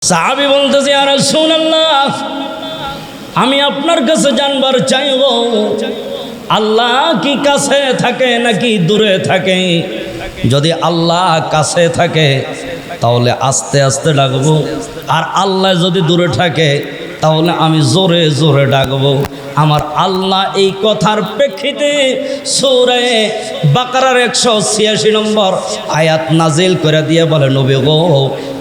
সাহাবী বলতেছে, ইয়া রাসূলুল্লাহ, আমি আপনার কাছে জানবার চাইব, আল্লাহ কি কাছে থাকে নাকি দূরে থাকে? যদি আল্লাহ কাছে থাকে তাহলে আস্তে আস্তে ডাকবো, আর আল্লাহ যদি দূরে থাকে তাহলে আমি জোরে জোরে ডাকবো। আমার আল্লাহ এই কথার প্রেক্ষিতে সূরা বাকারার 186 নম্বর আয়াত নাজিল করে দিয়ে বলে, নবী গো,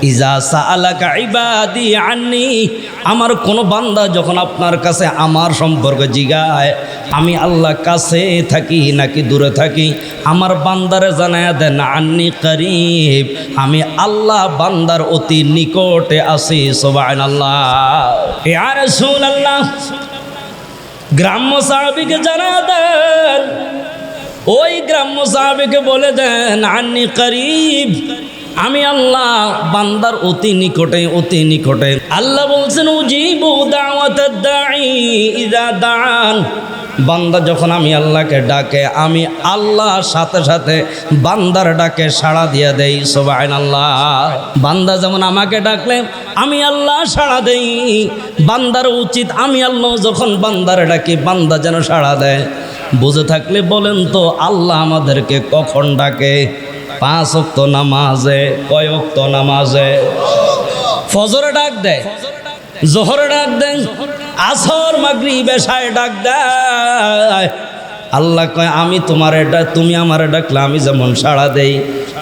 ইজা সাআলাকা ইবাদি আন্নি, আমার কোন বান্দা যখন আপনার কাছে আমার সম্পর্কে জিগায়, আমি আল্লাহ কাছে থাকি নাকি দূরে থাকি, আমার বান্দারে জানায়া দেন আন্নি করিব, আমি আল্লাহ বান্দার অতি নিকটে আছি। সুবহানাল্লাহ। ইয়া রাসূলুল্লাহ, গ্রাম্য সাহাবীকে জানা দেন, ওই গ্রাম্য সাহাবীকে বলে দেন আন্নি করিব, আমি আল্লাহ বান্দার অতি নিকটে, অতি নিকটে। আল্লাহ বলছেন, উজিবু দাওয়াতাদ দাঈ ইযা দাআন, বান্দা যখন আমি আল্লাহকে ডাকে, আমি আল্লাহ সাথে সাথে বান্দার ডাকে সাড়া দিয়ে দেই। সুবহানাল্লাহ। বান্দা যেমন আমাকে ডাকলে আমি আল্লাহ সাড়া দেই, বান্দার উচিত আমি আল্লাহ যখন বান্দার ডাকি বান্দা যেন সাড়া দেয়। বুঝে থাকলে বলেন তো, আল্লাহ আমাদেরকে কখন ডাকে? 5 ওয়াক্ত নামাজে। কয় ওয়াক্ত নামাজে? ফজরে ডাক দেয়, জোহরে ডাক দেন, আসর মাগরিব এশায় ডাক দেয়। আল্লাহ কয়, আমি তোমারে ডাক, তুমি আমারে ডাকলে আমি যেমন সাড়া দেই,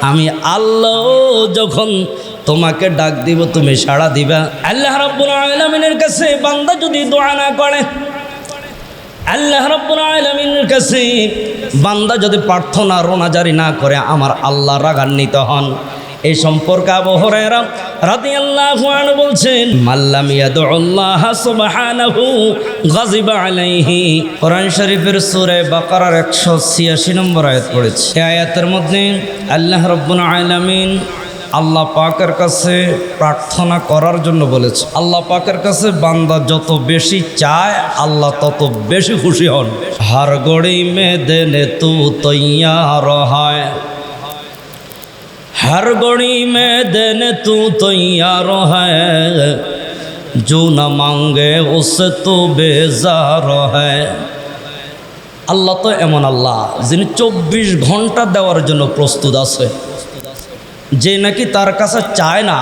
আমি আল্লাহ যখন তোমাকে ডাক দিব তুমি সাড়া দিবা। আল্লাহ রাব্বুল আলামিনের কাছে বান্দা যদি দোয়া না করে, আল্লাহ রাব্বুল আলামিনের কাছে বান্দা যদি প্রার্থনা রোনাজারি না করে, আমার আল্লাহ রাগান্বিত হন। এই সম্পর্কে আবু হুরায়রা রাদিয়াল্লাহু আনহু বলছেন, মাল্লাম ইয়াদুল্লাহ সুবহানাহু গাযিবা আলাইহি। কোরআন শরীফের সূরা বাকারার 186 নম্বর আয়াত পড়েছে। এই আয়াতের মধ্যে আল্লাহ রাব্বুল আলামিন আল্লাহ পাকের কাছে প্রার্থনা করার জন্য বলেছে। আল্লাহ পাকের কাছে বান্দা যত বেশি চায়, আল্লাহ তত বেশি খুশি হন। হর গড়ি মে দেনে তু তৈয়ার হয়, हर घड़ी में देने तू तैयार है, जो न मांगे उससे तू बेजार है। আল্লাহ তো এমন আল্লাহ যিনি 24 ঘন্টা দেওয়ার জন্য প্রস্তুত আছে। যে নাকি তার কাছে চায় না,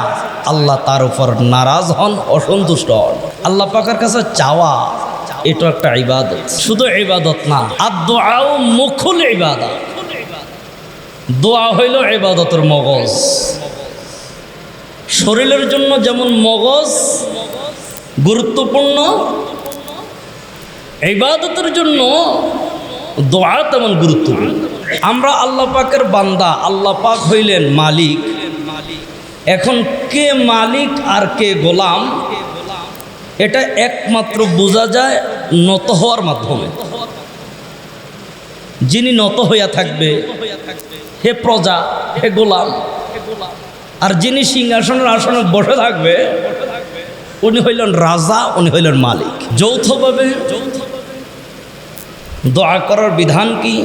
আল্লাহ তার উপর নারাজ হন, অসন্তুষ্ট হন। আল্লাহ পাকের কাছে চাওয়া এটা একটা ইবাদত, শুধু ইবাদত না, আদ-দুআউ মুখুল ইবাদত। দোয়া হইল ইবাদতের মগজ। শরীরের জন্য যেমন মগজ গুরুত্বপূর্ণ, ইবাদতের জন্য দোয়া তেমন গুরুত্বপূর্ণ। আমরা আল্লাহ পাকের বান্দা, আল্লাহ পাক হইলেন মালিক। এখন কে মালিক আর কে গোলাম, এটা একমাত্র বোঝা যায় নত হওয়ার মাধ্যমে। যিনি নত হইয়া থাকবে, হে প্রজা, হে গোলাম, আর যিনি সিংহাসনের আসনে বসে থাকবে, উনি হইলেন রাজা, উনি হইলেন মালিক। যৌথভাবে দোয়া করার বিধান কি?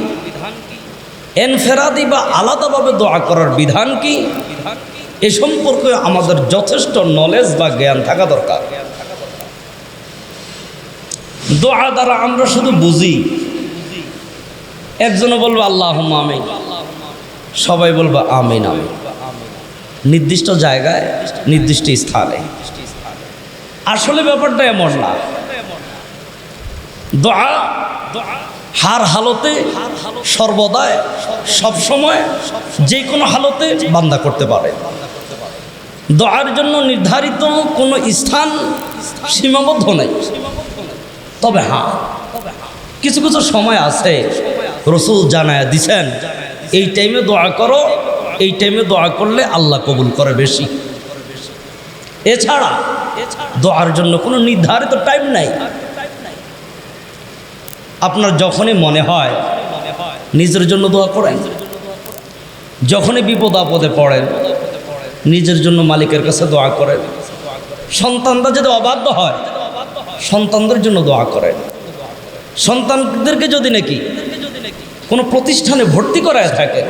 এনফেরাদি বা আলাদাভাবে দোয়া করার বিধান কি? এ সম্পর্কে আমাদের যথেষ্ট নলেজ বা জ্ঞান থাকা দরকার। দোয়া দ্বারা আমরা শুধু বুঝি, একজনে বলবে আল্লাহুম্মা আমিন, সবাই বলবে আমিন আমিন, নির্দিষ্ট জায়গায় নির্দিষ্ট স্থানে। আসলে ব্যাপারটা এমন না। দোয়া হার হালতে, সর্বদাই, সবসময়, যে কোনো হালতে বান্দা করতে পারে। দোয়ার জন্য নির্ধারিত কোনো স্থান সীমাবদ্ধ নেই। তবে হ্যাঁ, কিছু কিছু সময় আছে রাসূল জানায়া দিছেন, এই টাইমে দোয়া করো, এই টাইমে দোয়া করলে আল্লাহ কবুল করে বেশি। এছাড়া দোয়ার জন্য কোনো নির্ধারিত টাইম নাই। আপনার যখনই মনে হয় নিজের জন্য দোয়া করেন, যখনই বিপদ আপদে পড়েন নিজের জন্য মালিকের কাছে দোয়া করেন। সন্তানরা যদি অবাধ্য হয়, সন্তানদের জন্য দোয়া করেন। সন্তানদেরকে যদি নাকি কোনো প্রতিষ্ঠানে ভর্তি করায় থাকে,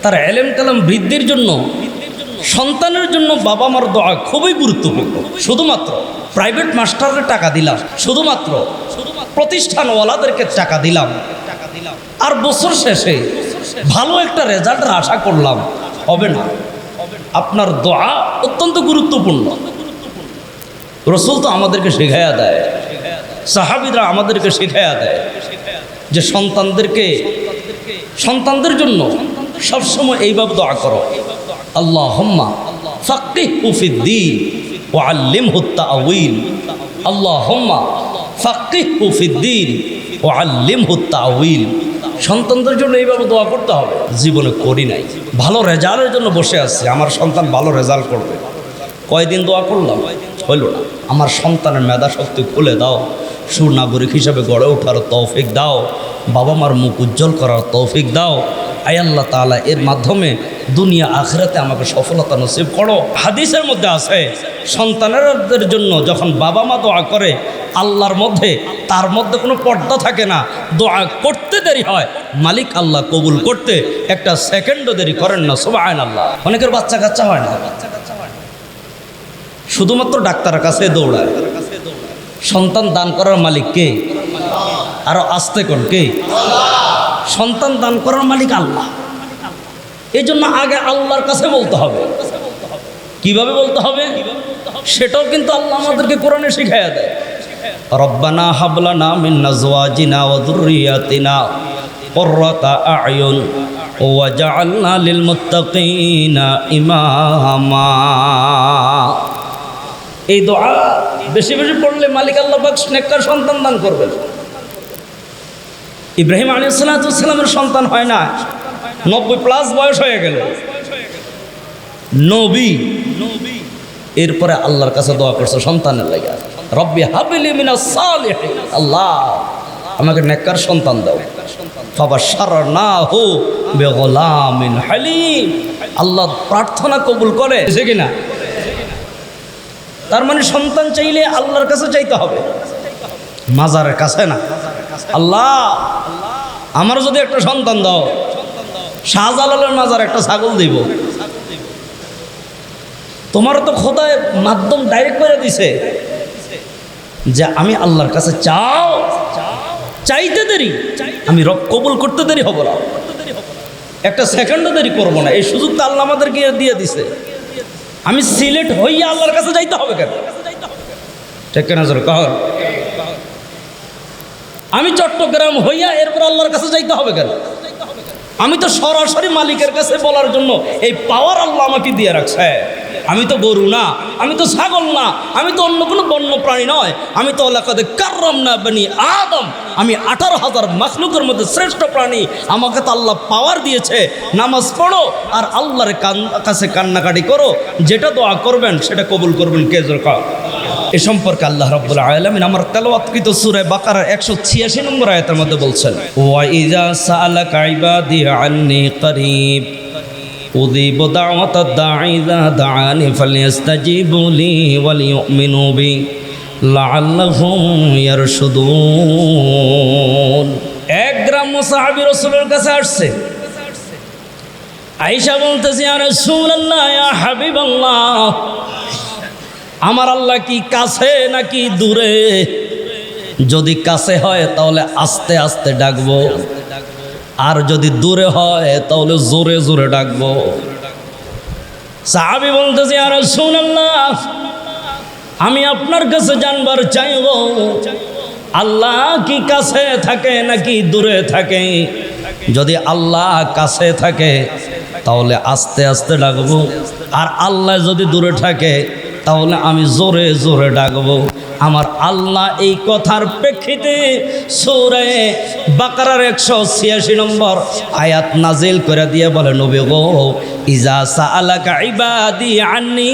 তার এলেম কালাম বৃদ্ধির জন্য সন্তানের জন্য বাবা মার দোয়া খুবই গুরুত্বপূর্ণ। শুধুমাত্র প্রাইভেট মাস্টারের টাকা দিলাম, শুধুমাত্র প্রতিষ্ঠানওয়ালাদেরকে টাকা দিলাম, আর বছর শেষে ভালো একটা রেজাল্টের আশা করলাম, হবে না। আপনার দোয়া অত্যন্ত গুরুত্বপূর্ণ। রসুল তো আমাদেরকে শেখায়া দেয়, সাহাবীরা আমাদেরকে শেখায়া দেয় যে সন্তানদের জন্য সবসময় এইভাবে দোয়া করো, আল্লাহুম্মা ফাক্কিহহু ফিদ্দীন ওয়া আল্লিমহু তা'ওয়িল, আল্লাহুম্মা ফাক্কিহহু ফিদ্দীন ওয়া আল্লিমহু তা'ওয়িল। সন্তানদের জন্য এইভাবে দোয়া করতে হবে। জীবনে করি নাই, ভালো রেজাল্টের জন্য বসে আছি, আমার সন্তান ভালো রেজাল্ট করবে। কয়দিন দোয়া করলাম, হইল না। আমার সন্তানের মেধা শক্তি খুলে দাও, সুনাগরিক হিসাবে গড়ে ওঠার তৌফিক দাও, বাবা মার মুখ উজ্জ্বল করার তৌফিক দাও। আয় আল্লাহ তাআলা, এর মাধ্যমে দুনিয়া আখিরাতে আমাকে সফলতা নসিব করো। হাদিসের মধ্যে আছে, সন্তানের জন্য যখন বাবা মা দোয়া করে, আল্লাহর মধ্যে তার মধ্যে কোনো পর্দা থাকে না। দোয়া করতে দেরি হয়, মালিক আল্লাহ কবুল করতে একটা সেকেন্ডও দেরি করেন না। সুবহানাল্লাহ। অনেকের বাচ্চা কাচ্চা হয় না, শুধুমাত্র ডাক্তারের কাছে দৌড়ায়। সন্তান দান করার মালিক কে? আরো আস্তে কোন কে? সন্তান দান করার মালিক আল্লাহ। এই জন্য আগে আল্লাহর কাছে বলতে হবে। কিভাবে বলতে হবে সেটাও কিন্তু আল্লাহ আমাদেরকে কোরআনে শিখাইয়া দেয়। রব্বানা হাবলানা মিন আজওয়াজিনা ওয়া যুররিয়াতিনা কুররাতা আ'য়ুন ওয়াজআলনা লিল মুত্তাকিনা ইমামা। এই দোয়া বেশি বেশি পড়লে মালিক আল্লাহ পাক নেককার সন্তান দান করবেন। ইব্রাহিম আলাইহিস সালামের সন্তান হয় না, 90+ বয়স হয়ে গেল, নবী। এরপরে আল্লাহর কাছে দোয়া করছে সন্তানের লাগা, রব্বি হাবলি মিনাস সালিহিন, আল্লাহ আমাকে নেককার সন্তান দাও। ফাবাশশারনাহু বিগুলামিন হালিম। আল্লাহ প্রার্থনা কবুল করে, সে কিনা? তার মানে সন্তান চাইলে আল্লাহর কাছে চাইতে হবে, মাজারের কাছে না। আল্লাহ আমার যদি একটা সন্তান দাও, শাহজালালের মাজার একটা ছাগল দিব। তোমার তো খোদায় মাধ্যম ডাইরেক্ট করে দিছে যে আমি আল্লাহর কাছে চাও, চাইতে দেরি, আমি রব কবুল করতে দেরি হব না, একটা সেকেন্ডও দেরি করবো না। এই সুযোগটা আল্লাহ আমাদেরকে দিয়ে দিছে। আমি সিলেট হইয়া আল্লাহর কাছে যাইতে হবে কেন? ঠিক না জোর কর? আমি চট্টগ্রাম হইয়া এরপর আল্লাহর কাছে যাইতে হবে কেন? আমি তো সরাসরি মালিকের কাছে বলার জন্য এই পাওয়ার আল্লাহ আমাকে দিয়ে রাখছে। আমি তো গরু না, আমি তো ছাগল না, আমি তো অন্য কোনো বন্য প্রাণী নয়। আমি তো লাকাদ কাররামনা বনি আদম, আমি 18,000 মাখলুকের মধ্যে শ্রেষ্ঠ প্রাণী। আমাকে তো আল্লাহ পাওয়ার দিয়েছে। নামাজ পড়ো আর আল্লাহর কাছে কান্নাকাটি করো, যেটা দোয়া করবেন সেটা কবুল করবেন। কে জোর কর? এ সম্পর্কে আল্লাহ রাব্বুল আলামিন আমার তেলাওয়াতকৃত সূরা বাকারার 186 নম্বর আয়াতের মধ্যে বলছেন, ওয়া ইযা সাআলাকা ইবাদি আন্নী করিব উযীবু দাওয়াতাদ দাঈ ইযা দাআনি ফালইস্তাজিবু লি ওয়া লিয়ুমিনু বি লাআল্লাহুম ইয়ারশুদুন। এক গ্রাম্য সাহাবী রাসূলের কাছে আসছে। আয়েশা বলতেছে, ইয়া রাসূলুল্লাহ, ইয়া হাবিবাল্লাহ, আমার আল্লাহ কি কাছে নাকি দূরে? যদি কাছে হয় তাহলে আস্তে আস্তে ডাকবো, আর যদি দূরে হয় তাহলে জোরে জোরে ডাকবো। সাহাবী বলতেছে, ইয়া রাসূলুল্লাহ, আমি আপনার কাছে জানবার চাইব, আল্লাহ কি কাছে থাকে নাকি দূরে থাকে? যদি আল্লাহ কাছে থাকে তাহলে আস্তে আস্তে ডাকবো, আর আল্লাহ যদি দূরে থাকে তাহলে আমি জোরে জোরে ডাকবো। আমার আল্লাহ এই কথার প্রেক্ষিতে সূরা বাকারার 186 নম্বর আয়াত নাজিল করে দিয়ে বলে, নবী গো, ইজা সাআলাকা ইবাদি আন্নি,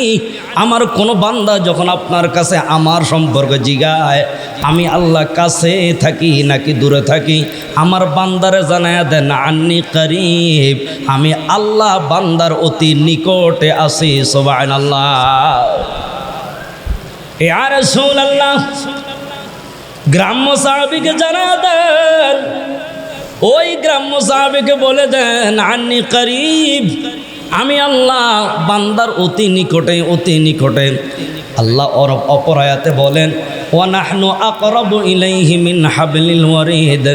আমার কোনো বান্দা যখন আপনার কাছে আমার সম্পর্কে জিগায়, আমি আল্লাহ কাছে থাকি নাকি দূরে থাকি, আমার বান্দারে জানায়া দেন আন্নি করিব, আমি আল্লাহ বান্দার অতি নিকটে আছি। সুবহানাল্লাহ। ইয়া রাসূলুল্লাহ, গ্রাম্য সাহাবীকে জানা দেন, ওই গ্রাম্য সাহাবীকে বলে দেন আন্নি করিব, আমি আল্লাহ বান্দার অতি নিকটে আল্লাহ অপর আয়াতে বলেন ওয়া নাহনু আকরাবু ইলাইহি মিন হাবলিল ওয়ারিদ,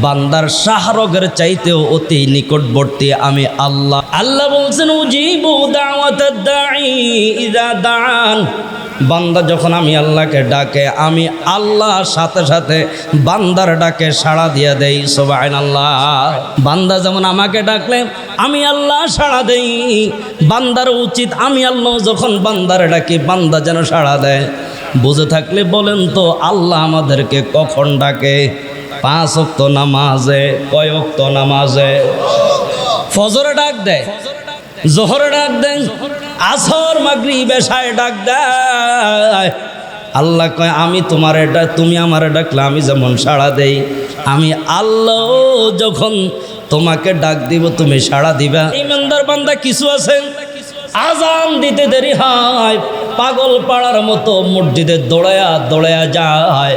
বান্দার শাহরগের চাইতেও অতি নিকটবর্তী আমি আল্লাহ। আল্লাহ বলছেন উজিবু দাওয়াতাদ দাঈ ইযা দাআন, বান্দা যখন আমি আল্লাহকে ডাকে আমি আল্লাহ সাথে সাথে বান্দার ডাকে সাড়া দিয়ে দেই। সুবহানাল্লাহ। বান্দা যেমন আমাকে ডাকলে আমি আল্লাহ সাড়া দেই, বান্দার উচিত আমি আল্লাহ যখন বান্দার ডাকি বান্দা যেন সাড়া দেয়। বুঝে থাকলে বলেন তো আল্লাহ আমাদেরকে কখন ডাকে? 5 ওয়াক্ত নামাজে। কয় ওয়াক্ত নামাজে? ফজরে ডাক দেয়, জোহরে ডাক দেন, আসর মাগরিব এশায় ডাক দেয়। আল্লাহ কয় আমি তোমারে ডাক, তুমি আমারে ডাকলে আমি যেমন সাড়া দেই, আমি আল্লাহ যখন তোমাকে ডাক দিব তুমি সাড়া দিবা। ইমানদার বান্দা কিছু আছে আজান দিতে দেরি হয়, পাগল পাড়ার মতো মসজিদে দৌড়ায়া যায়।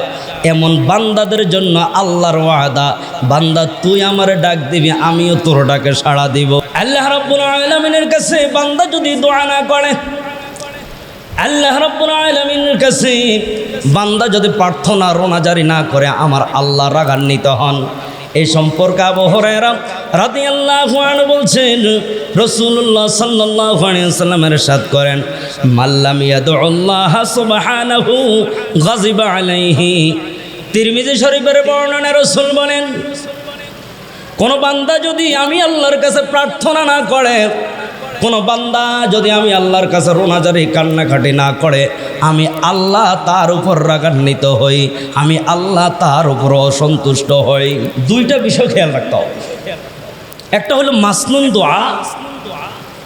এমন বান্দাদের জন্য আল্লাহর ওয়াদা, বান্দা তুই আমারে ডাক দিবি আমিও তোর ডাকে সাড়া দিব। আল্লাহ রাব্বুল আলামিনের কাছে বান্দা যদি দোয়া না করে, আল্লাহ রাব্বুল আলামিনের কাছে বান্দা যদি প্রার্থনা রোনাজারি না করে আমার আল্লাহ রাগান্বিত হন। এই সম্পর্কে আবু হুরায়রা রাদিয়াল্লাহু আনহু বলছেন রাসূলুল্লাহ সাল্লাল্লাহু আলাইহি ওয়াসাল্লামের ইরশাদ করেন মাল্লাম ইয়াদুল্লাহ সুবহানাহু গাযিবা আলাইহি। তিরমিজি শরীফের বর্ণনা রাসূল বলেন কোন বান্দা যদি আমি আল্লাহর কাছে প্রার্থনা না করে, কোন বান্দা যদি আমি আল্লাহর কাছে রোনাজারি কান্নাকাটি না করে, আমি আল্লাহ তার উপর রাগান্বিত হই, আমি আল্লাহ তার উপর অসন্তুষ্ট হই। দুইটা বিষয় খেয়াল রাখতে হবে, একটা হলো মাসনুন দোয়া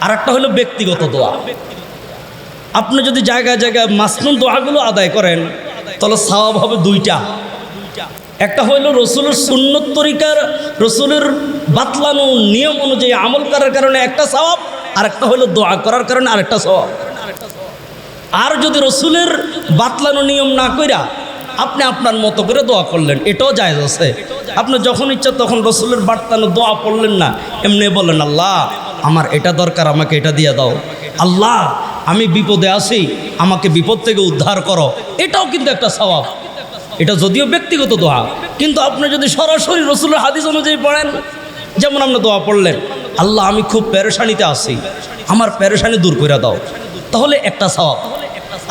আর একটা হলো ব্যক্তিগত দোয়া। আপনি যদি জায়গায় জায়গায় মাসনুন দোয়াগুলো আদায় করেন তাহলে সওয়াব হবে দুইটা। একটা হইল রসুলের সুন্নত তরিকার, রসুলের বাতলানো নিয়ম অনুযায়ী আমল করার কারণে একটা সওয়াব, আর একটা হইল দোয়া করার কারণে আরেকটা সওয়াব। আর যদি রসুলের বাতলানো নিয়ম না কইরা আপনি আপনার মতো করে দোয়া করলেন, এটাও জায়েজ আছে। আপনি যখন ইচ্ছা তখন রসুলের বাতলানো দোয়া পড়লেন না, এমনি বললেন আল্লাহ আমার এটা দরকার, আমাকে এটা দিয়ে দাও, আল্লাহ আমি বিপদে আছি আমাকে বিপদ থেকে উদ্ধার করো, এটাও কিন্তু একটা সওয়াব। এটা যদিও ব্যক্তিগত দোয়া, কিন্তু আপনি যদি সরাসরি রসুলের হাদিস অনুযায়ী পড়েন, যেমন আপনি দোয়া পড়লেন আল্লাহ আমি খুব পেরেশানিতে আছি, আমার পেরেশানি দূর করে দাও, তাহলে একটা সওয়াব।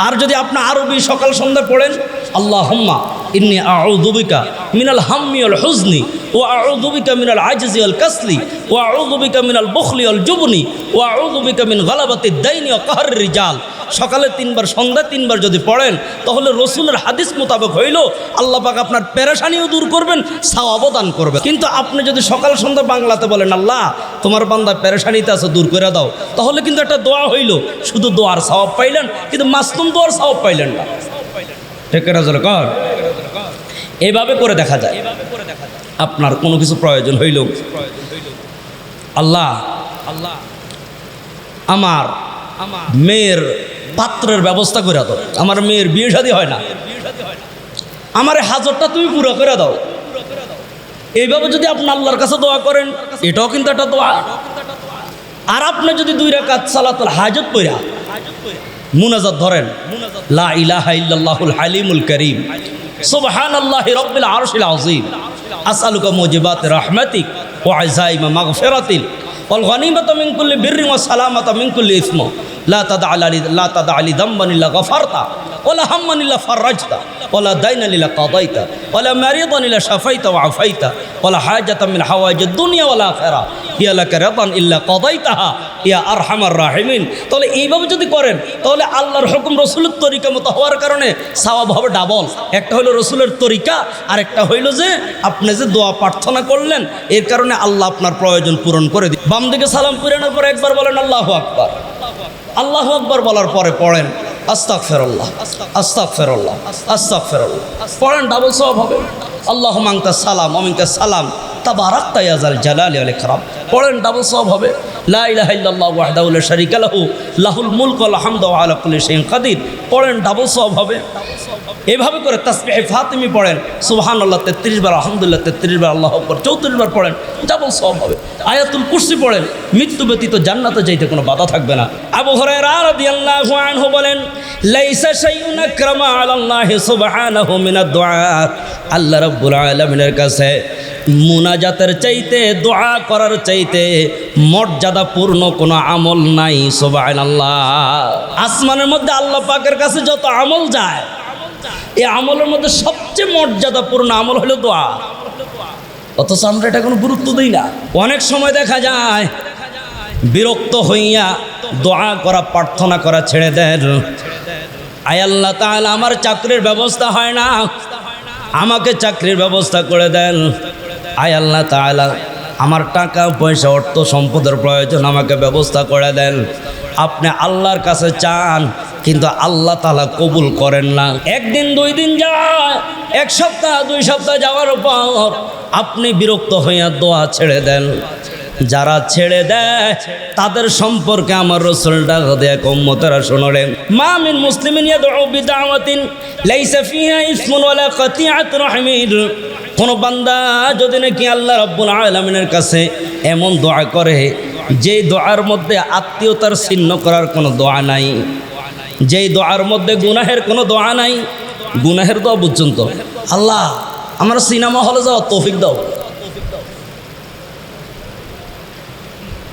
আর যদি আপনি আরবি সকাল সন্ধ্যা পড়েন আল্লাহুম্মা ইন্নী আউযু বিকা মিনাল হাম্মি ওয়াল হুজনি ওয়া আউযু বিকা মিনাল আজজি ওয়াল কাসলি ওয়া আউযু বিকা মিনাল বুখলি ওয়াল জুবনি ওয়া আউযু বিকা মিন গালাবাতিদ দাইনি ওয়া কাহরির রিজাল। সকালে 3 বার, সন্ধ্যায় 3 বার যদি পড়েন তাহলে রসুলের হাদিস মোতাবেক হইল আল্লাহ পাক আপনার পেরেশানিও দূর করবেন, সওয়াবও দান করবেন। কিন্তু আপনি যদি সকাল সন্ধ্যা বাংলাতে বলেন আল্লাহ তোমার বান্দা পেরেশানিতে আছে দূর করে দাও, তাহলে কিন্তু একটা দোয়া হইল, শুধু দোয়ার সওয়াব পাইলেন কিন্তু মাসনুন দোয়ার সওয়াব পাইলেন না। ঠিক আছে কর, এইভাবে করে দেখা যায়। আপনার কোনো কিছু প্রয়োজন হইল আল্লাহ আমার মেয়ের পাত্রের ব্যবস্থা করে দাও, আমার মেয়ের বিয়ে শাদী হয় না, আমার হাজতটা তুমি পুরো করে দাও, এইভাবে যদি আপনি আল্লাহর কাছে দোয়া করেন এটাও কিন্তু একটা দোয়া। আর আপনি যদি 2 রাকাত সালাতুল হাজত পড়া মুনাজাত ধরেন লা ইলাহা ইল্লাল্লাহুল হালিমুল কারীম সুবহানাল্লাহি রাব্বিল আরশিল আযীম আসআলুকা মুজিবাতি রাহমাতিক ওয়া আযাইমা মাগফিরাতিক ওয়াল গনিমাতা মিন কুল্লি বিররিন ওয়া সালামাতা মিন কুল্লি ইসম লা তাদা আলি দামবান ইল্লা গফারতা ওয়ালা হাম্মান ইল্লা ফাররাজতা ওয়ালা দাইনান ইল্লা কাদাইতা ওয়ালা মারিদান ইল্লা শাফাইতা ওয়া আফাইতা ওয়ালা হাজাতাম মিন হাওয়াইজিদ দুনিয়া ওয়াল আখিরা ইয়া লাকা রাদান ইল্লা কাদাইতাহা ইয়া আরহামার রাহিমিন। তাহলে এইভাবে যদি করেন তাহলে আল্লাহর হুকুম রসুলের তরিকা মতো হওয়ার কারণে সওয়াব হবে ডাবল। একটা হলো রসুলের তরিকা, আর একটা হইল যে আপনি যে দোয়া প্রার্থনা করলেন এর কারণে আল্লাহ আপনার প্রয়োজন পূরণ করে দিন। বাম দিকে সালাম ফিরানোর পর একবার বলেন আল্লাহু আকবার, আল্লাহু আকবার বলার পরে পড়েন আস্তাগফিরুল্লাহ আস্তাগফিরুল্লাহ আস্তাগফিরুল্লাহ, পড়েন ডাবল সওয়াব হবে। আল্লাহুম্মা আনতাস সালাম ওয়া মিনকাস সালাম তাবারাকতা ইয়া যাল জালালি ওয়াল ইকরাম, পড়েন ডাবল সওয়াব হবে। লা ইলাহা ইল্লাল্লাহু ওয়াহদাহু লা শারীকা লাহু লাহুল মুলকু ওয়াল হামদু ওয়া আলা কুল্লি শাইইন কাদির, পড়েন ডাবল সওয়াব হবে। এভাবে করে তাসবিহে ফাতিমি পড়েন, সুবহানাল্লাহ 33 বার, আলহামদুলিল্লাহ 33 বার, আল্লাহু আকবার 34 বার পড়েন, ডাবল সওয়াব হবে। আয়াতুল কুরসি পড়েন, মৃত্যু ব্যতীত জান্নাতে যাইতে কোনো বাধা থাকবে না। আবু হুরায়রা রাদিয়াল্লাহু আনহু বলেন, লাইসা শাইউন আকরামা আলাল্লাহি সুবহানাহু মিনাদ দুআ। আল্লাহ রাব্বুল আলামিনের কাছে মুনাজাতের চাইতে, দোয়া করার চাইতে মর্যাদাপূর্ণ কোনো আমল নাই। সুবহানাল্লাহ। আসমানের মধ্যে আল্লাহ পাকের কাছে যত আমল যায়, এই আমলের মধ্যে সবচেয়ে মর্যাদাপূর্ণ আমল হলো দোয়া। অথচ আমরা এটা কোনো গুরুত্ব দিই না। অনেক সময় দেখা যায় বিরক্ত হইয়া দোয়া করা, প্রার্থনা করা ছেড়ে দেন। আয় আল্লাহ তাআলা, আমার চাকরির ব্যবস্থা হয় না, আমাকে চাকরির ব্যবস্থা করে দেন। আয় আল্লাহ তাআলা, আমার টাকা পয়সা অর্থ সম্পদের প্রয়োজন, আমাকে ব্যবস্থা করে দেন। আপনি আল্লাহর কাছে চান, কিন্তু আল্লাহ তাআলা কবুল করেন না। একদিন 2 দিন যায়, 1 সপ্তাহ 2 সপ্তাহ যাওয়ার পর আপনি বিরক্ত হইয়া দোয়া ছেড়ে দেন। যারা ছেড়ে দেয় তাদের সম্পর্কে আমার রাসূল ডাক দেয়া উম্মতেরা শুনলেন, মা মিন মুসলিমিন ইয়াদউ বিদাওয়াতিন লাইসা ফিহা ইসমুন ওয়ালা কাতিআত রাহমিন। কোন বান্দা যদি নাকি আল্লাহ রাব্বুল আলামিনের কাছে এমন দোয়া করে যেই দোয়ার মধ্যে আত্মীয়তার চিহ্ন করার কোনো দোয়া নাই, যেই দোয়ার মধ্যে গুনাহের কোনো দোয়া নাই। গুনাহের দোয়া বুঝছেন তো, আল্লাহ আমার সিনেমা হলে যাওয়ার তৌফিক দাও,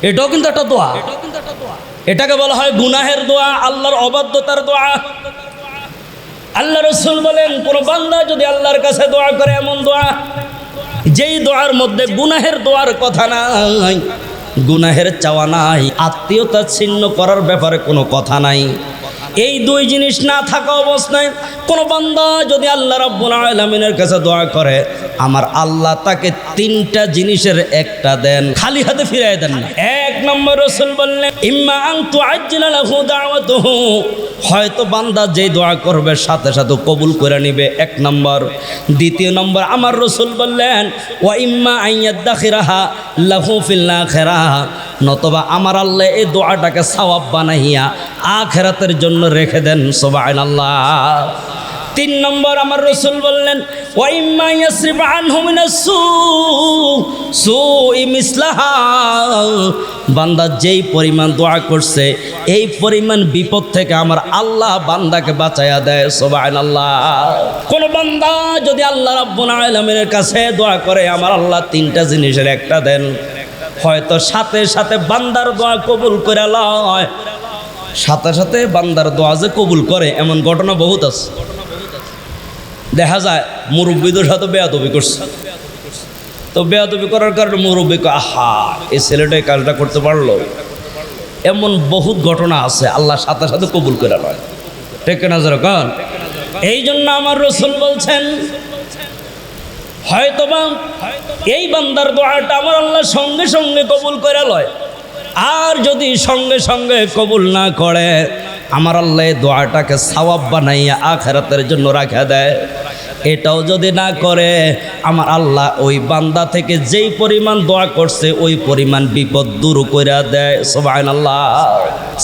এটাও কিন্তু একটা দোয়া। এটাকে বলা হয় গুনাহের দোয়া, আল্লাহর অবাধ্যতার দোয়া। আল্লাহ রাসূল বলেন, কোন বান্দা যদি আল্লাহর কাছে দোয়া করে এমন দোয়া যেই দোয়ার মধ্যে গুনাহের দোয়ার কথা নাই, গুনাহের চাওয়া নাই, আত্মীয়তা ছিন্ন করার ব্যাপারে কোনো কথা নাই, এই 2 জিনিস না থাকা অবস্থায় কোন বান্দা যদি আল্লাহ রাব্বুল আলামিনের কাছে দোয়া করে, আমার আল্লাহ তাকে 3টা জিনিসের একটা দেন, খালি হাতে ফিরায় দেন না। 1 নম্বর রাসূল বললেন, ইম্মা আন তুআজ্জিলা লাহু দাওয়াতুহু, হয়তো বান্দা যেই দোয়া করবে সাথে সাথে কবুল করে নেবে, 1 নম্বর। 2 নম্বর আমার রাসূল বললেন, ওয়া ইম্মা আন ইয়াদাখিরাহা লাহু ফিল আখিরাহ, নতবা আমার আল্লাহ এই দোয়াটাকে সওয়াব বানাইয়া আখিরাতের জন্য রেখে দেন। সুবহানাল্লাহ। 3 নম্বর আমার রাসূল বললেন, ওয়া ইম্মা ইয়াসরিফ আনহু মিনাস সুই মিসলাহা, বান্দা যেই পরিমাণ দোয়া করছে এই পরিমাণ বিপদ থেকে আমার আল্লাহ বান্দাকে বাঁচায়া দেয়। সুবহানাল্লাহ। কোন বান্দা যদি আল্লাহ রাব্বুল আলামিনের কাছে দোয়া করে, আমার আল্লাহ 3টা জিনিসের একটা দেন, হয়তো সাথে সাথে বান্দার দোয়া কবুল করে লয়। সাথে সাথে বান্দার দোয়া যে কবুল করে এমন ঘটনা বহুত আছে। দেখা যায় মুরব্বীদের সাথে বেয়াদবি করছে, তো বেয়াদবি করার কারণে মুরব্বী কয়, আহা এই ছেলেটা এই কাজটা করতে পারলো। এমন বহুত ঘটনা আছে, আল্লাহ সাথে সাথে কবুল করে লয়। ঠিক না যেরকম? এই জন্য আমার রাসূল বলছেন, হয়তোবা এই বান্দার দোয়াটা আমার আল্লাহ সঙ্গে সঙ্গে কবুল করে লয়, আর যদি সঙ্গে সঙ্গে কবুল না করে আমার আল্লাহ এই দোয়াটাকে সওয়াব বানাইয়া আখিরাতের জন্য রাখা দেয়। এটাও যদি না করে আমার আল্লাহ ওই বান্দা থেকে যেই পরিমাণ দোয়া করছে ওই পরিমাণ বিপদ দূর করে দেয়। সুবহানাল্লাহ।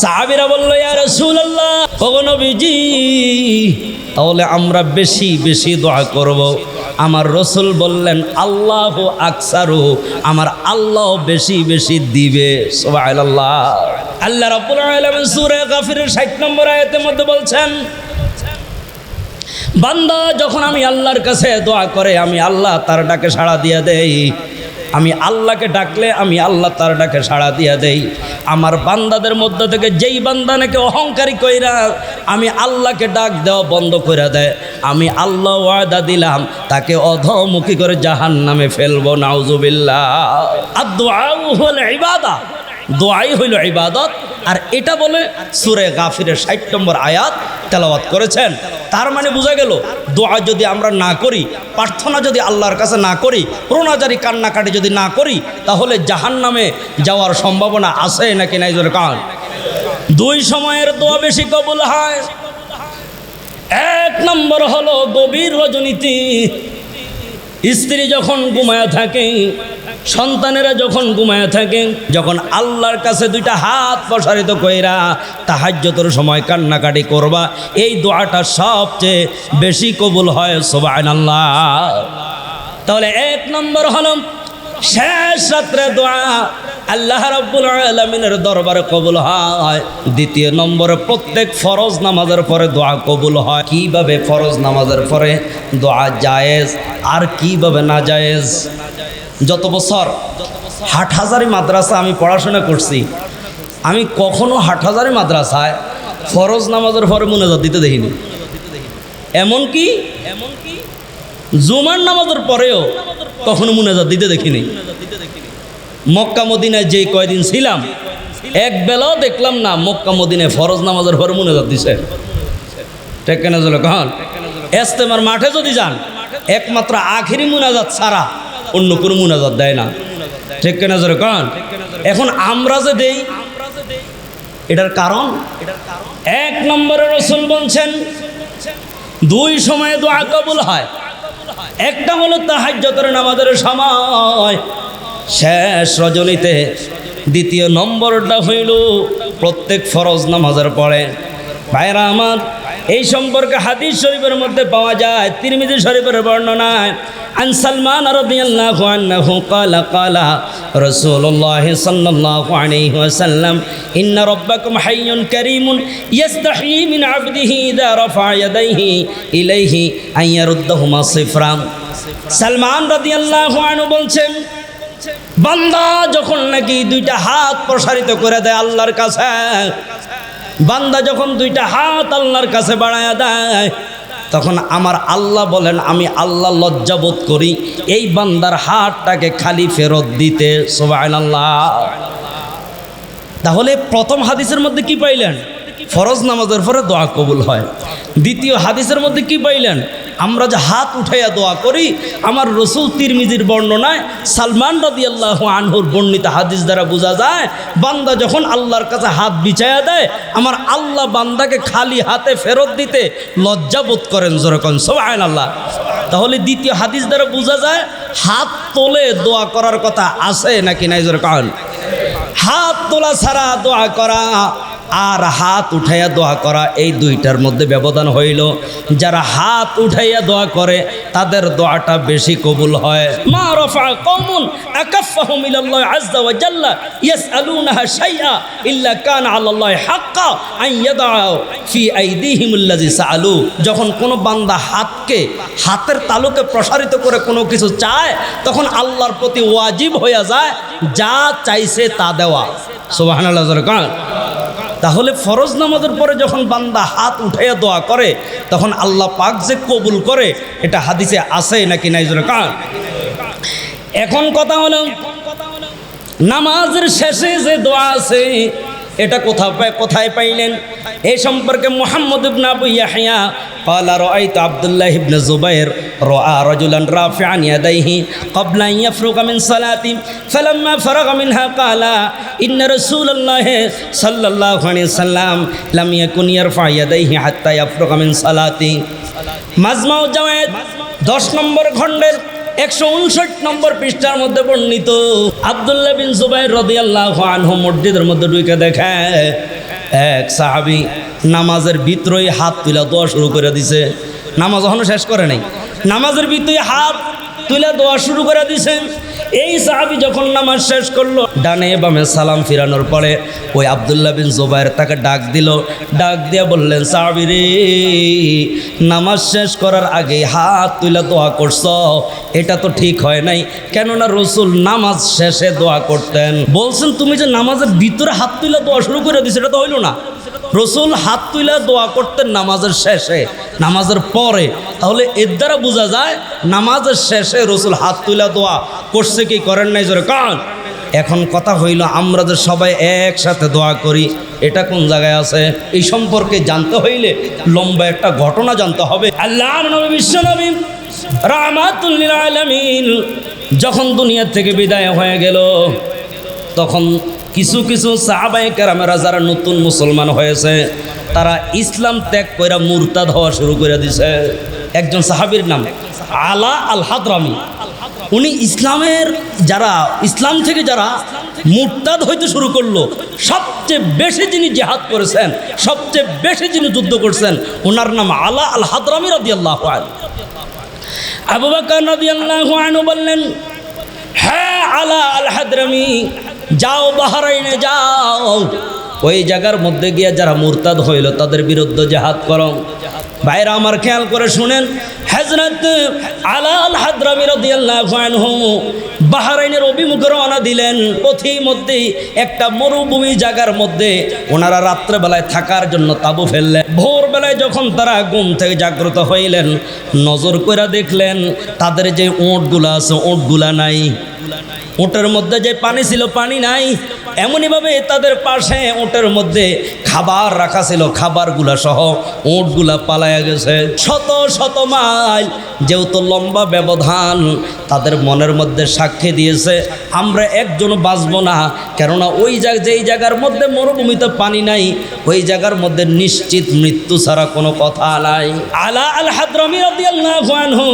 সাহাবীরা বলল, ইয়া রাসূলুল্লাহ, ওগো নবীজি, তাহলে আমরা বেশি বেশি দোয়া করব। আমার রাসূল বললেন, আল্লাহু আকসারু, আমার আল্লাহ বেশি বেশি দিবে। সুবহানাল্লাহ। আল্লাহ রাব্বুল আলামিন সূরা গাফিরের 60 নম্বর আয়াতের মধ্যে বলছেন, বান্দা যখন আমি আল্লাহর কাছে দোয়া করে আমি আল্লাহ তার ডাকে সাড়া দিয়ে দেই। আমি আল্লাহকে ডাকলে আমি আল্লাহ তার ডাকে সাড়া দিয়ে দেই। আমার বান্দাদের মধ্যে থেকে যেই বান্দা নাকি অহংকারী কইরা আমি আল্লাহকে ডাক দেওয়া বন্ধ করে দেয়, আমি আল্লাহ ওয়াদা দিলাম তাকে অধমুখী করে জাহান্নামে ফেলবো। নাউজুবিল্লাহ। আদ-দুআউ হুল ইবাদা, দোয়াই হইল ইবাদত। আর এটা বলে সূরা গাফিরের 60 নম্বর আয়াত তেলাওয়াত করেছেন। তার মানে বোঝা গেল, দোয়া যদি আমরা না করি, প্রার্থনা যদি আল্লাহর কাছে না করি, রোনাজারি কান্নাকাটি যদি না করি, তাহলে জাহান্নামে যাওয়ার সম্ভাবনা আছে নাকি নাই? জোরে কান। 2 সময়ের দোয়া বেশি কবুল হয়। 1 নম্বর হলো গভীর রজনীতে স্ত্রী যখন ঘুমায়া থাকে, সন্তানেরা যখন ঘুমায় থাকে, যখন আল্লাহর কাছে দুইটা হাত প্রসারিত কইরা তাহাজ্জুদের সময় কান্নাকাটি করবা, এই দোয়াটা সবচেয়ে বেশি কবুল হয়। সুবহানাল্লাহ। তাহলে এক নম্বর হলো শেষ রাত্রে দোয়া আল্লাহ রাব্বুল আলামিনের দরবারে কবুল হয়। দ্বিতীয় নম্বরে প্রত্যেক ফরজ নামাজের পরে দোয়া কবুল হয়। কিভাবে ফরজ নামাজের পরে দোয়া জায়েজ আর কিভাবে না জায়েজ? যত বছর হাটহাজারী মাদ্রাসা আমি পড়াশোনা করছি, আমি কখনো হাটহাজারী মাদ্রাসায় ফরজ নামাজের পরে মুনাজাত দিতে দেখিনি। এমনকি জুমার নামাজের পরেও কখনো মুনাজাত দিতে দেখিনি। মক্কা মদিনায় যেই কয়দিন ছিলাম, এক বেলাও দেখলাম না মক্কা মদিনায় ফরজ নামাজের পরে মুনাজাত দিছে। ঠিক কেনা চলো কখন ইজতেমার মাঠে যদি যান, একমাত্র আখেরি মুনাজাত ছাড়া অন্য কোনো মুনাজাত দেয় না। ঠিক কেনা চলো কখন। এখন আমরা যে দেই, এটার কারণ এক নম্বরে রাসূল বলছেন দুই সময়ে দোয়া কবুল হয়। একটা হলো তাহাজ্জুদের নামাজের সময় শেষ রজনীতে, দ্বিতীয় নম্বরটা হইল প্রত্যেক ফরজ নামাজের পরে। ভাইরা আমার, এই সম্পর্কে হাদিস শরীফের মধ্যে পাওয়া যায়, তিরমিজি শরীফের বর্ণনায় عن سلمان رضي الله عنه قال قال رسول الله صلى الله عليه وسلم إن ربكم حي كريم يستحيي من عبده إذا رفع يديه إليه أن يردهما صفرا। সালমান রাদিয়াল্লাহু আনহু বলছেন, বান্দা যখন নাকি দুইটা হাত প্রসারিত করে দেয় আল্লাহর কাছে, বান্দা যখন দুইটা হাত আল্লাহর কাছে বাড়ায়া দেয়, তখন আমার আল্লাহ বলেন আমি আল্লাহ লজ্জাবোধ করি এই বান্দার হাতটাকে খালি ফেরত দিতে। সুবহানাল্লাহ। তাহলে প্রথম হাদিসের মধ্যে কি পাইলেন? ফরজ নামাজের পরে দোয়া কবুল হয়। দ্বিতীয় হাদিসের মধ্যে কি পাইলেন? আমরা যে হাত উঠাইয়া দোয়া করি, আমার রসুল তিরমিজির বর্ণনায় সালমান রাদিয়াল্লাহু আনহুর বর্ণিত হাদিস দ্বারা বোঝা যায়, বান্দা যখন আল্লাহর কাছে হাত বিছায়া দেয়, আমার আল্লাহ বান্দাকে খালি হাতে ফেরত দিতে লজ্জাবোধ করেন। যেরকম সুবহানাল্লাহ। তাহলে দ্বিতীয় হাদিস দ্বারা বোঝা যায় হাত তোলে দোয়া করার কথা আছে নাকি নাই? যেরকম হাত তোলা ছাড়া দোয়া করা আর হাত উঠাইয়া দোয়া করা, এই দুইটার মধ্যে ব্যবধান হইল। যারা হাত উঠাইয়া দোয়া করে তাদের দোয়াটা বেশি কবুল হয়। মা রাফা কওমুন আকাফাহুম ইলাল্লাহি আযজা ওয়া জাল্লা ইয়াসআলুনাহা শাইআ ইল্লা কানা আলাল্লাহি হাক্কা আন ইয়াদাউ ফি আইদিহিমুল্লাযী সাআলু। যখন কোনো বান্দা হাতের তালুকে প্রসারিত করে কোনো কিছু চায়, তখন আল্লাহর প্রতি ওয়াজিব হয়ে যায় যা চাইছে তা দেওয়া। সুবহানাল্লাহ। তাহলে ফরজ নামাজের পরে যখন বান্দা হাত উঠাইয়া দোয়া করে, তখন আল্লাহ পাক যে কবুল করে, এটা হাদিসে আছে নাকি নাই? এখন কথা হলো নামাজের শেষে যে দোয়া আছে, এটা কোথায় পাইলেন? এই সম্পর্কে মুহাম্মদ ইবনে আবু ইয়াহইয়া قال رأيت عبد الله بن الزبير رأى رجلا رافعا يديه قبل أن يفرغ من صلاته فلما فرغ منها قال إن رسول الله صلى الله عليه وسلم لم يكن يرفع يديه حتى يفرغ من صلاته। মাজমাউ জাওয়ায়েদ 10 নম্বর খণ্ডের 159 নম্বর পৃষ্ঠার মধ্যে বর্ণিত, আব্দুল্লাহ বিন জুবাইর রাদিয়াল্লাহু আনহু মসজিদের মধ্যে ঢুকে দেখে এক সাহাবী নামাজের ভিতরেই হাত তুলে দোয়া শুরু করে দিছে। নামাজ এখনো শেষ করে নাই, নামাজের ভিতরে হাত তুলে দোয়া শুরু করে দিছে। এই সাহাবী যখন নামাজ শেষ করলো, ডানে বামে সালাম ফিরানোর পরে ওই আব্দুল্লাহ বিন জুবাইর তাকে ডাক দিল। ডাক দিয়ে বললেন, সাহাবী রে, নামাজ শেষ করার আগে হাত তুলে দোয়া করছ, এটা তো ঠিক হয় নাই। কেননা রসুল নামাজ শেষে দোয়া করতেন। বলছেন তুমি যে নামাজের ভিতরে হাত তুলে দোয়া শুরু করে দিছো, এটা তো হইল না। রসুল হাত তুলে দোয়া করতেন নামাজের শেষে, নামাজের পরে। তাহলে এর দ্বারা বোঝা যায় নামাজের শেষে রসুল হাত তুলে দোয়া করছে কি করেন নাই? জোরে কান। এখন কথা হইল আমরা যে সবাই একসাথে দোয়া করি, এটা কোন জায়গায় আছে? এই সম্পর্কে জানতে হইলে লম্বা একটা ঘটনা জানতে হবে। আল্লাহর নবী বিশ্বনবী রাহমাতুল লিল আলামিন যখন দুনিয়া থেকে বিদায় হয়ে গেল, তখন কিছু কিছু সাহাবায়ে কেরামেরা যারা নতুন মুসলমান হয়েছে, তারা ইসলাম ত্যাগ করে মুরতাদ হওয়া শুরু করে দিছে। একজন সাহাবীর নাম আলা আল হাদরামি। উনি ইসলাম থেকে যারা মুরতাদ হইতে শুরু করলো, সবচেয়ে বেশি যিনি জিহাদ করেছেন, সবচেয়ে বেশি যিনি যুদ্ধ করছেন, ওনার নাম আলা আল হাদরামি রাদিয়াল্লাহু আনহু। আবু বকর রাদিয়াল্লাহু আনহু বললেন, হ্যাঁ আলা আল হাদরামি, যাও বাহরাইনে যাও, ওই জায়গার মধ্যে গিয়ে যারা মুরতাদ হইল তাদের বিরুদ্ধে জিহাদ করো। ভাইরা আমার খেয়াল করে শুনেন, হযরত আলা আল হাদরামি রাদিয়াল্লাহু আনহু বাহরাইনের অভিমুখে রওনা দিলেন। পথের মধ্যে একটা মরুভূমি জায়গার মধ্যে ওনারা রাত্রেবেলায় থাকার জন্য তাঁবু ফেললেন। ভোরবেলায় যখন তারা ঘুম থেকে জাগ্রত হইলেন, নজর করে দেখলেন তাদের যে ওঁটগুলা আছে ওঁটগুলা নাই, ওঁটের মধ্যে যে পানি ছিল পানি নাই। এমনইভাবে তাদের পাশে ওঁটের মধ্যে খাবার রাখা ছিল, খাবারগুলা সহ ওঁটগুলা পালায়া গেছে শত শত মাইল। যেহেতু লম্বা ব্যবধান, তাদের মনের মধ্যে সাক্ষী দিয়েছে আমরা একজন বাঁচব না, কেননা ওই যেই জায়গার মধ্যে মরুভূমিতে পানি নাই, ওই জায়গার মধ্যে নিশ্চিত মৃত্যু ছাড়া কোনো কথা নাই। আলা আল হাদরামি রাদিয়াল্লাহু আনহু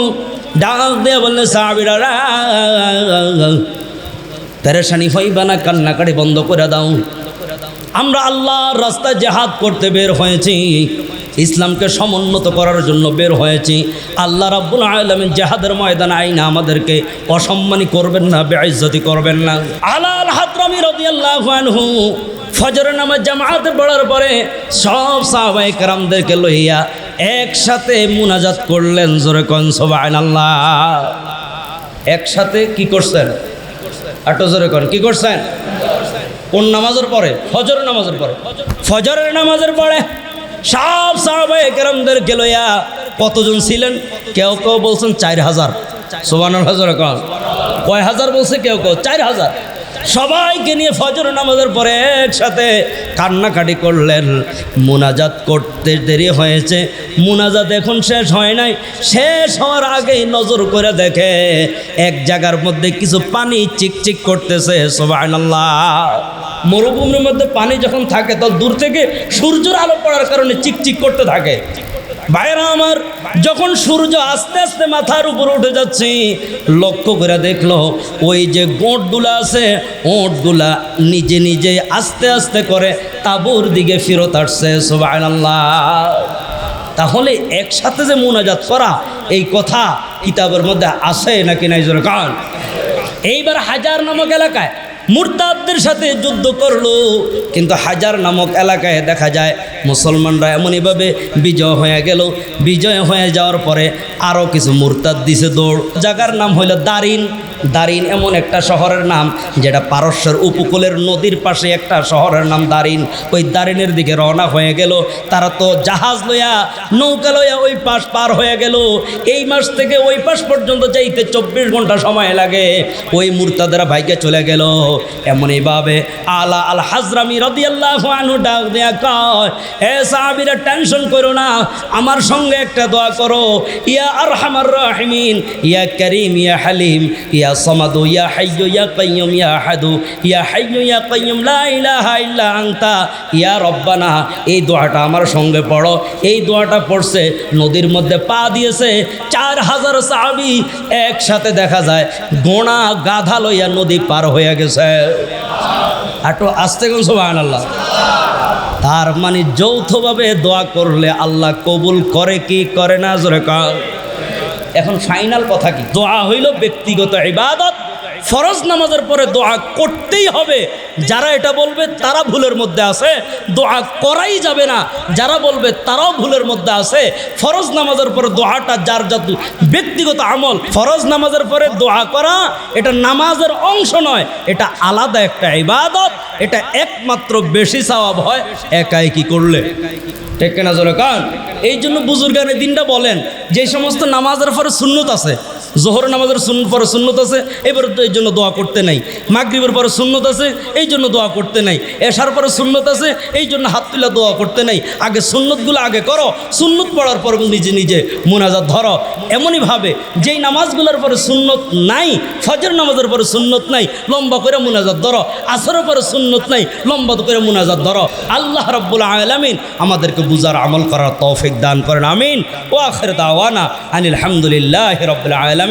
ডাক দিয়ে বললেন, সাহাবীরা পেরেশানি হইবা না, কান্নাকাটি বন্ধ করে দাও। আমরা আল্লাহর রাস্তায় জিহাদ করতে বের হয়েছি, ইসলামকে সমুন্নত করার জন্য বের হয়েছি। আল্লাহ রাব্বুল আলামিন জিহাদের ময়দানে আইনা আমাদেরকে অসম্মানী করবেন না, বেইজ্জতি করবেন না। আলা আল হাদরামি রাদিয়াল্লাহু আনহু ফজরের নামাজ জামাতে পড়ার পরে সব সাহাবায়ে কেরামদেরকে লইয়া একসাথে মুনাজাত করলেন। জোরে কোন সুবহানাল্লাহ। একসাথে কি করছেন? আটো জোরে কোন কি করছেন? কোন নামাজের পরে? ফজরের নামাজের পরে। ফজরের নামাজের পরে সব সাহাবায়ে কেরামদেরকে লইয়া, কতজন ছিলেন? কেউ কেউ বলছেন 4000। সুবহানাল্লাহ জোরে কোন। কয় হাজার বলছে কেউ কেউ? 4000। সবাইকে নিয়ে ফজর নামাজের পরে একসাথে কান্নাকাটি করলেন। মুনাজাত করতে দেরি হয়েছে, মুনাজাত এখন শেষ হয় নাই। শেষ হওয়ার আগেই নজর করে দেখে এক জায়গার মধ্যে কিছু পানি চিকচিক করতেছে। সুবহানাল্লাহ। মরুভূমির মধ্যে পানি যখন থাকে তো দূর থেকে সূর্যের আলো পড়ার কারণে চিকচিক করতে থাকে। ভাইরা আমার, যখন সূর্য আস্তে আস্তে মাথার উপর উঠে যাচ্ছে, লক্ষ্য করে দেখলো ওই যে গোঁটগুলা আছে, ওঁটগুলা নিজে নিজে আস্তে আস্তে করে তাঁবুর দিকে ফেরত আসছে। সুবহানাল্লাহ। তাহলে একসাথে যে মুনাজাত করা, এই কথা কিতাবের মধ্যে আছে নাকি নাই? জোরে কান। এইবার হাজার নামক এলাকায় মুরতাদদের সাথে যুদ্ধ করলো, কিন্তু হাজার নামক এলাকায় দেখা যায় মুসলমানরা এমনইভাবে বিজয় হয়ে গেল। বিজয় হয়ে যাওয়ার পরে আরও কিছু মুরতাদ দিছে দৌড়। জায়গার নাম হইল দারিন। দারিন এমন একটা শহরের নাম যেটা পারস্যের উপকূলের নদীর পাশে একটা শহরের নাম দারিন। ওই দারিনের দিকে রওনা হয়ে গেল। তারা তো জাহাজ লইয়া, নৌকা লইয়া ওই পাশ পার হয়ে গেল। এই মাস থেকে ওই পাশ পর্যন্ত যাইতে 24 ঘন্টা সময় লাগে। ওই মুরতাদেরা ভাইকে চলে গেল। এমনইভাবে আলা আল হাজরামি রাদিয়াল্লাহু আনহু ডাক দেয়া কয়, হে সাহাবীরা, টেনশন করো না, আমার সঙ্গে একটা দোয়া করো। ইয়া আরহামার রাহিমিন, ইয়া করিম, ইয়া হালিম, ইয়া সামাদু, ইয়া হাইয়্যু, ইয়া কাইয়্যুম, ইয়া আহাদু, ইয়া হাইয়্যু, ইয়া কাইয়্যুম, লা ইলাহা ইল্লা আনতা, ইয়া রব্বানা। এই দোয়াটা আমার সঙ্গে পড়ো। এই দোয়াটা পড়ছে, নদীর মধ্যে পা দিয়েছে 4000 সাহাবী একসাথে দেখা যায় গোনা গাধা লইয়া নদী পার হয়ে গেছে। আটো আস্তে কোন সুবহানাল্লাহ। তার মানে যৌথভাবে দোয়া করলে আল্লাহ কবুল করে কি করে না? জোরে কান। এখন ফাইনাল কথা কি? দোয়া হইল ব্যক্তিগত ইবাদত। ফরজ নামাজের পরে দোয়া করতেই হবে। যারা এটা বলবে তারা ভুলের মধ্যে আছে, দোয়া করাই যাবে না যারা বলবে তারাও ভুলের মধ্যে আছে। ফরজ নামাজের পরে দোয়াটা যার যত ব্যক্তিগত আমল। ফরজ নামাজের পরে দোয়া করা এটা নামাজের অংশ নয়, এটা আলাদা একটা ইবাদত। এটা একমাত্র বেশি সওয়াব হয় একাই কি করলে। ঠিক কিনা জোরে কান। এই জন্য বুজুর্গানে দিনটা বলেন, যে সমস্ত নামাজের পরে সুন্নত আছে, জোহর নামাজের পরে সুন্নত আছে, এবার তো এই জন্য দোয়া করতে নাই। মাগরিবের পরে সুন্নত আছে, এই জন্য দোয়া করতে নাই। এশার পরে সুন্নত আছে, এই জন্য হাত তুলে দোয়া করতে নাই। আগে সুন্নতগুলো আগে করো, সুন্নত পড়ার পর নিজে নিজে মুনাজাত ধরো। এমনইভাবে যেই নামাজগুলোর পরে সুন্নত নাই, ফজর নামাজের পরে সুন্নত নাই, লম্বা করে মুনাজাত ধরো। আসরের পরে সুন্নত নাই, লম্বা করে মুনাজাত ধরো। আল্লাহ রাব্বুল আলামিন আমাদেরকে বুঝার আমল করার তৌফিক দান করেন। আমিন। ওয়া আখির দাওয়ানা আনিল হামদুলিল্লাহি রাব্বিল আলামিন।